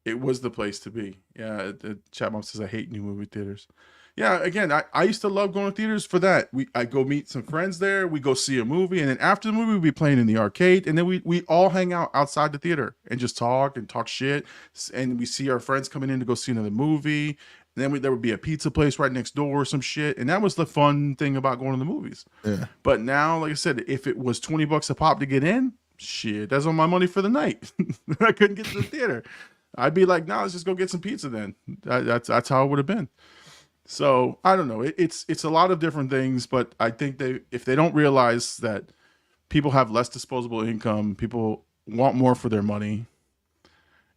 It was the place to be. Yeah, chat mom says I hate new movie theaters. Yeah, again, I used to love going to theaters for that. I go meet some friends there. We go see a movie, and then after the movie, we'd be playing in the arcade, and then we all hang out outside the theater and just talk shit. And we see our friends coming in to go see another movie. And then there would be a pizza place right next door or some shit, and that was the fun thing about going to the movies. Yeah. But now, like I said, if it was $20 a pop to get in, shit, that's all my money for the night. I couldn't get to the theater. I'd be like, nah, let's just go get some pizza then. That's how it would have been. So I don't know. It's a lot of different things, but I think if they don't realize that people have less disposable income, people want more for their money,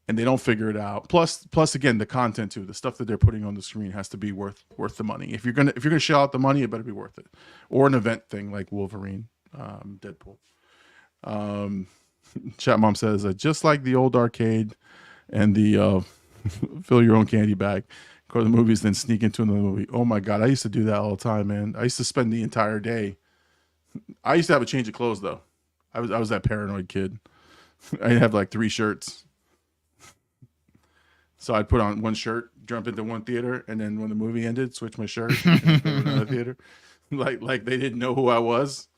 and they don't figure it out. Plus again, the content too, the stuff that they're putting on the screen has to be worth the money. If you're gonna shell out the money, it better be worth it, or an event thing like Wolverine, Deadpool. Chat mom says just like the old arcade. And the fill your own candy bag, go to the movies, then sneak into another movie. Oh my God, I used to do that all the time, man. I used to spend the entire day. I used to have a change of clothes though. I was that paranoid kid. I'd have like 3 shirts. So I'd put on one shirt, jump into one theater, and then when the movie ended, switch my shirt and go to another theater. Like they didn't know who I was.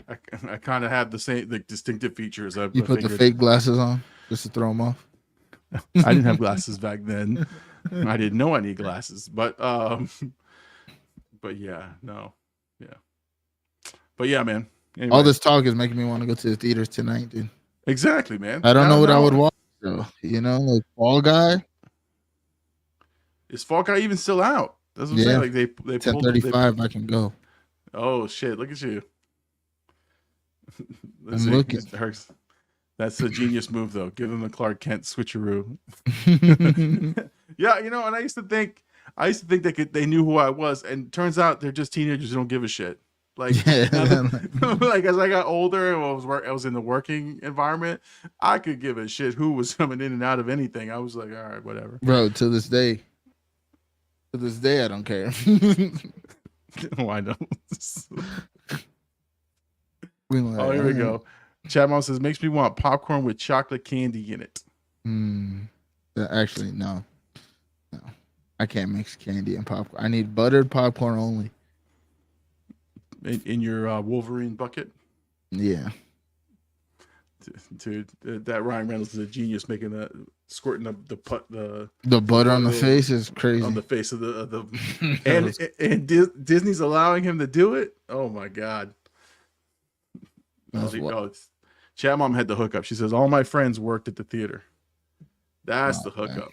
I kind of have the same distinctive features. You put the fake glasses on just to throw them off. I didn't have glasses back then. I didn't know I need glasses, but yeah, no, yeah, but yeah, man. Anyway. All this talk is making me want to go to the theaters tonight, dude. Exactly, man. I don't know what I would watch, though. Like Fall Guy. Is Fall Guy even still out? That's what I'm saying. Like they 10:35. I can go. Oh shit! Look at you. I'm looking. That's a genius move, though. Give them the Clark Kent switcheroo. Yeah, and I used to think they knew who I was, and turns out they're just teenagers who don't give a shit. Like, like as I got older and I was in the working environment, I could give a shit who was coming in and out of anything. I was like, all right, whatever. Bro, to this day, I don't care. Oh, I know. Oh, here we go. Chat mom says, makes me want popcorn with chocolate candy in it. Actually, no. I can't mix candy and popcorn. I need buttered popcorn only. In your Wolverine bucket? Yeah. Dude, that Ryan Reynolds is a genius making that, squirting the butter on the face is crazy. On the face of the and Disney's allowing him to do it? Oh my God. Chat mom had the hookup. She says, all my friends worked at the theater. That's the hookup.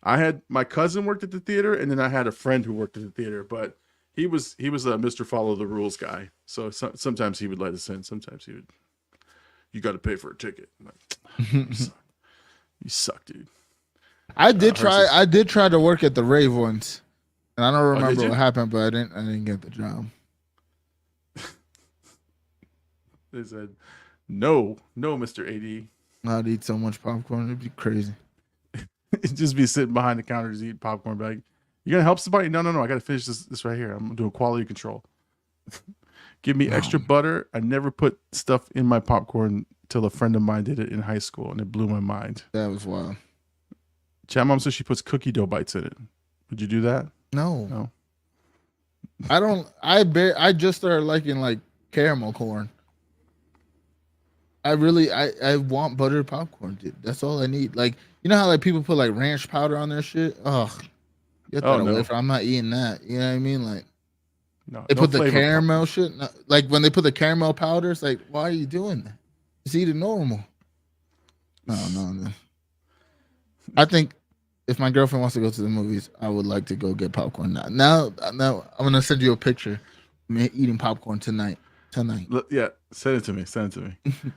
I had my cousin worked at the theater, and then I had a friend who worked at the theater, but he was a Mr. Follow the Rules guy. So sometimes he would let us in. Sometimes he would. You got to pay for a ticket. I'm like, you suck, dude. I did try to work at the Rave once, and I don't remember what happened, but I didn't get the job. They said, no, Mr. AD. I'd eat so much popcorn, it'd be crazy. It'd just be sitting behind the counter just eating popcorn. Like, you gonna help somebody? No. I gotta finish this right here. I'm doing quality control. Give me extra butter. I never put stuff in my popcorn till a friend of mine did it in high school, and it blew my mind. That was wild. Chat Mom says she puts cookie dough bites in it. Would you do that? No. I don't. I just started liking like caramel corn. I want buttered popcorn, dude. That's all I need. Like, you know how like people put like ranch powder on their shit? Ugh. Get that away from. I'm not eating that. You know what I mean? Like, they put the caramel shit. Like when they put the caramel powder, it's like, why are you doing that? Just eat it normal. No. I think if my girlfriend wants to go to the movies, I would like to go get popcorn now. Now I'm gonna send you a picture of me eating popcorn tonight. Yeah, send it to me.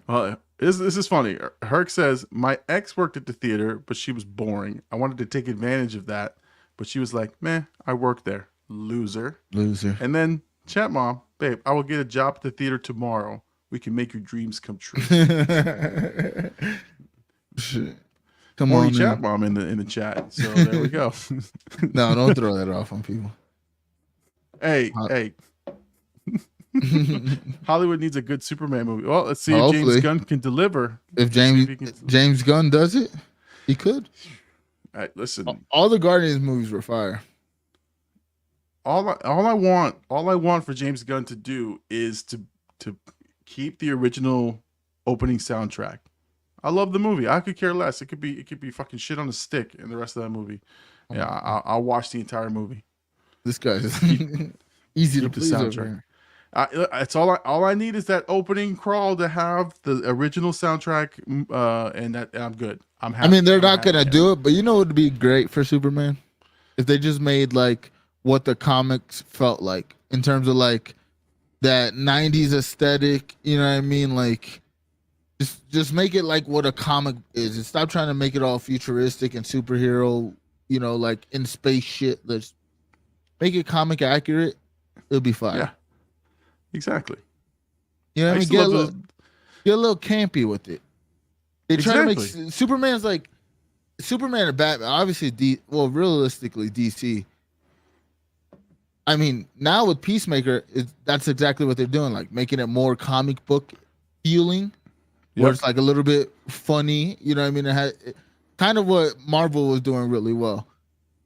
Well, this is funny. Herc says, my ex worked at the theater, but she was boring. I wanted to take advantage of that, but she was like, meh, I work there. Loser. And then, Chat Mom, babe, I will get a job at the theater tomorrow. We can make your dreams come true. Shit. Come on, Chat Mom in the chat. So there we go. No, don't throw that off on people. Hey. Hollywood needs a good Superman movie. Well, let's see if James Gunn can deliver. If James Gunn does it, he could. All right, listen. All the Guardians movies were fire. All I want for James Gunn to do is to keep the original opening soundtrack. I love the movie. I could care less. It could be fucking shit on a stick in the rest of that movie. Yeah, I'll watch the entire movie. This guy is easy to please over here. It's all I need is that opening crawl to have the original soundtrack, and I'm good. I'm happy. I mean, they're not gonna do it, but you know what would be great for Superman if they just made like what the comics felt like in terms of like that 90s aesthetic. You know what I mean? Like just make it like what a comic is, and stop trying to make it all futuristic and superhero. You know, like in space shit. Let's make it comic accurate. It'll be fine. Yeah. Exactly. You know what I mean? Get a little campy with it. They try to make Superman's like Superman and Batman. Obviously, realistically, DC. I mean, now with Peacemaker, that's exactly what they're doing. Like making it more comic book feeling, where it's like a little bit funny. You know what I mean? It had kind of what Marvel was doing really well.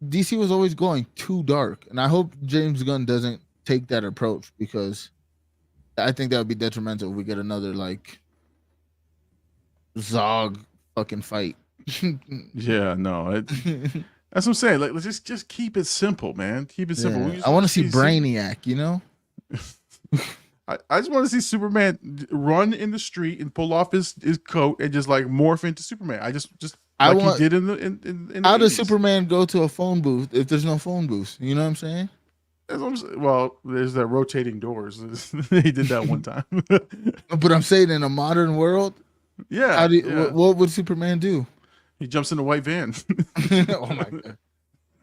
DC was always going too dark, and I hope James Gunn doesn't take that approach, because I think that would be detrimental if we get another like Zog fucking fight. Yeah, no, that's what I'm saying. Like, let's just keep it simple, man. Keep it simple. I want to see Brainiac. You know, I just want to see Superman run in the street and pull off his coat and just like morph into Superman. He did in the how 80s. does Superman go to a phone booth if there's no phone booth? You know what I'm saying? Well, there's that rotating doors. He did that one time. But I'm saying in a modern world, yeah. What would Superman do? He jumps in a white van. Oh my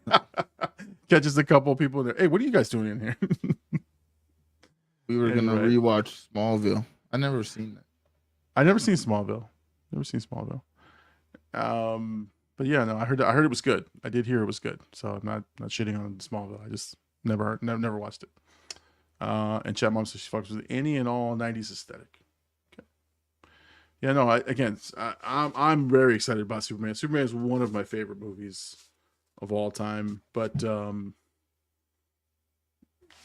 god! Catches a couple of people in there. Hey, what are you guys doing in here? We were gonna rewatch Smallville. I never seen that. I never seen Smallville. But yeah, no, I heard it was good. I did hear it was good. So I'm not shitting on Smallville. I just never watched it. And Chat Mom says she fucks with any and all 90s aesthetic. Okay. Yeah, no, I'm very excited about Superman. Superman is one of my favorite movies of all time. But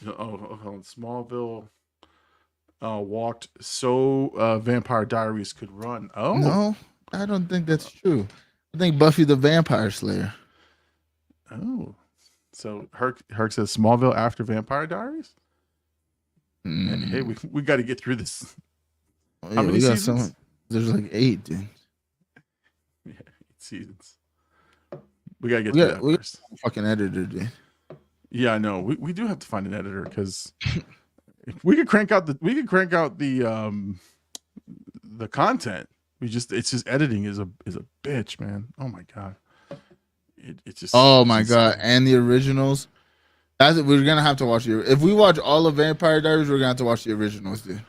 Smallville walked so Vampire Diaries could run. Oh no, I don't think that's true. I think Buffy the Vampire Slayer. Oh, so Herc says Smallville after Vampire Diaries. Hey, we got to get through this. How many seasons? There's like 8, dude. Yeah, 8 seasons. We gotta get to that first. Fucking editor, dude. Yeah, I know. We do have to find an editor because we could crank out the content. It's just editing is a bitch, man. Oh my god. It's just. Oh my god, and the originals. We're gonna have to watch if we watch all of Vampire Diaries, we're gonna have to watch the originals, dude.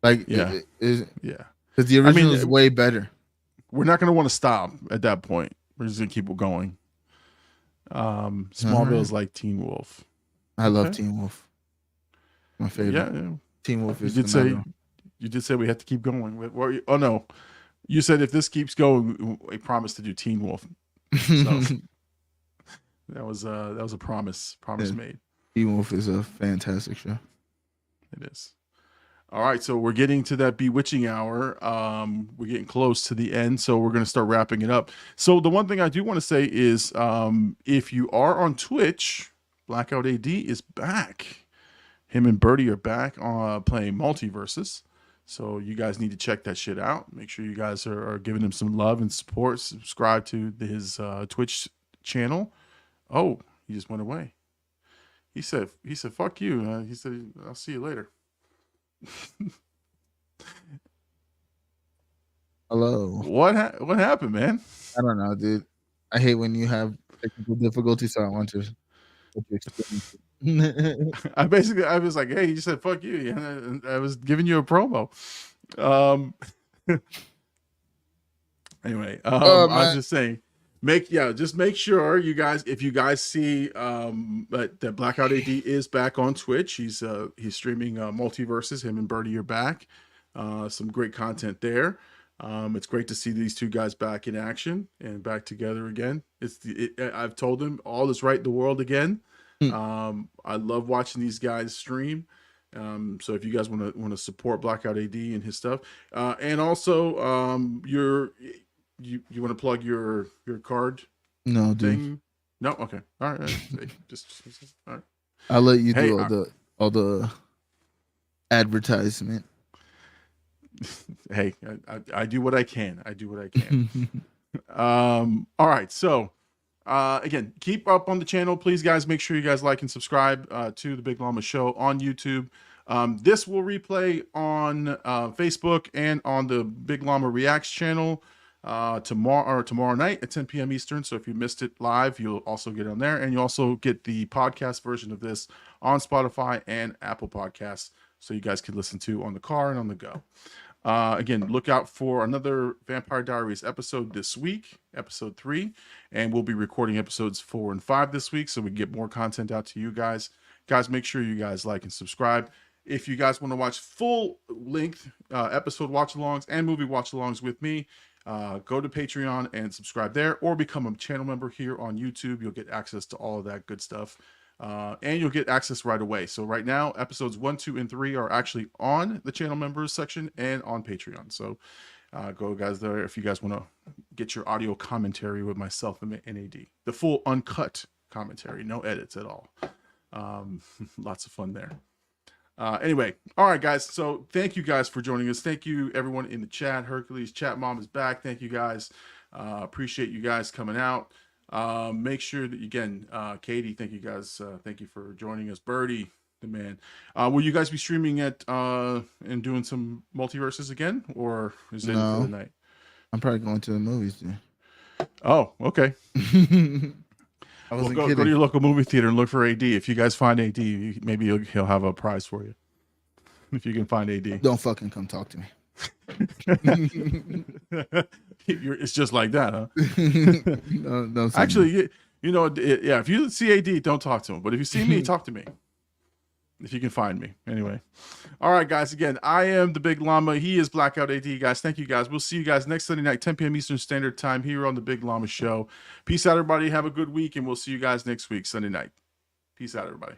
Like, yeah, because the original is way better. We're not gonna want to stop at that point. We're just gonna keep going. Smallville is like Teen Wolf. I love Teen Wolf. My favorite. Yeah. Teen Wolf is. You did say we had to keep going. Oh no, you said if this keeps going, we promise to do Teen Wolf. So that was a promise made. Teen Wolf is a fantastic show. It is. All right, so we're getting to that bewitching hour. We're getting close to the end, so we're going to start wrapping it up. So the one thing I do want to say is, if you are on Twitch, Blkout AD is back. Him and Birdie are back playing Multiverses. So you guys need to check that shit out. Make sure you guys are giving him some love and support. Subscribe to his Twitch channel. Oh, he just went away. He said, fuck you. He said, I'll see you later. Hello. What happened, man? I don't know, dude. I hate when you have technical difficulties, so I want to experience it. I was like, hey, you just said fuck you. And I was giving you a promo. Anyway, I was just saying, just make sure you guys, if you guys see that Blkout AD is back on Twitch. He's streaming Multiverses. Him and Birdie are back. Some great content there. It's great to see these two guys back in action and back together again. I've told him all is right in the world again. I love watching these guys stream. So if you guys want to support Blkout AD and his stuff, and also you want to plug your card? No, thing? dude. No, okay, all right. just all right. I'll let you do all the advertisement. Hey, I do what I can. All right, so again, keep up on the channel, please, guys. Make sure you guys like and subscribe to the Big Llama Show on YouTube. This will replay on Facebook and on the Big Llama Reacts channel tomorrow night at 10 p.m. Eastern. So if you missed it live, you'll also get it on there, and you also get the podcast version of this on Spotify and Apple Podcasts, so you guys can listen to on the car and on the go. Again, look out for another Vampire Diaries episode this week, episode 3, and we'll be recording episodes 4 and 5 this week, so we get more content out to you guys. Guys, make sure you guys like and subscribe. If you guys want to watch full-length episode watch-alongs and movie watch-alongs with me, go to Patreon and subscribe there, or become a channel member here on YouTube. You'll get access to all of that good stuff. And you'll get access right away. So right now, episodes 1, 2, and 3 are actually on the channel members section and on Patreon. So go guys there if you guys want to get your audio commentary with myself and NAD. The full uncut commentary, no edits at all. Lots of fun there. Anyway, all right, guys. So thank you guys for joining us. Thank you, everyone in the chat. Hercules, Chat Mom is back. Thank you guys. Appreciate you guys coming out. Make sure that, again, Katie, thank you guys. Thank you for joining us. Birdie, the man. Will you guys be streaming and doing some multiverses again, or is it for the night? I'm probably going to the movies, dude. Oh, okay. Go to your local movie theater and look for AD. If you guys find AD, maybe he'll have a prize for you. If you can find AD. Don't fucking come talk to me. It's just like that, huh? no, actually, yeah, if you see AD, don't talk to him, but if you see me, talk to me, if you can find me. Anyway, all right, guys, again, I am the Big Llama. He is Blkout AD. Guys, thank you guys. We'll see you guys next Sunday night, 10 p.m. Eastern Standard Time, here on the Big Llama Show. Peace out, everybody. Have a good week, and we'll see you guys next week, Sunday night. Peace out, everybody.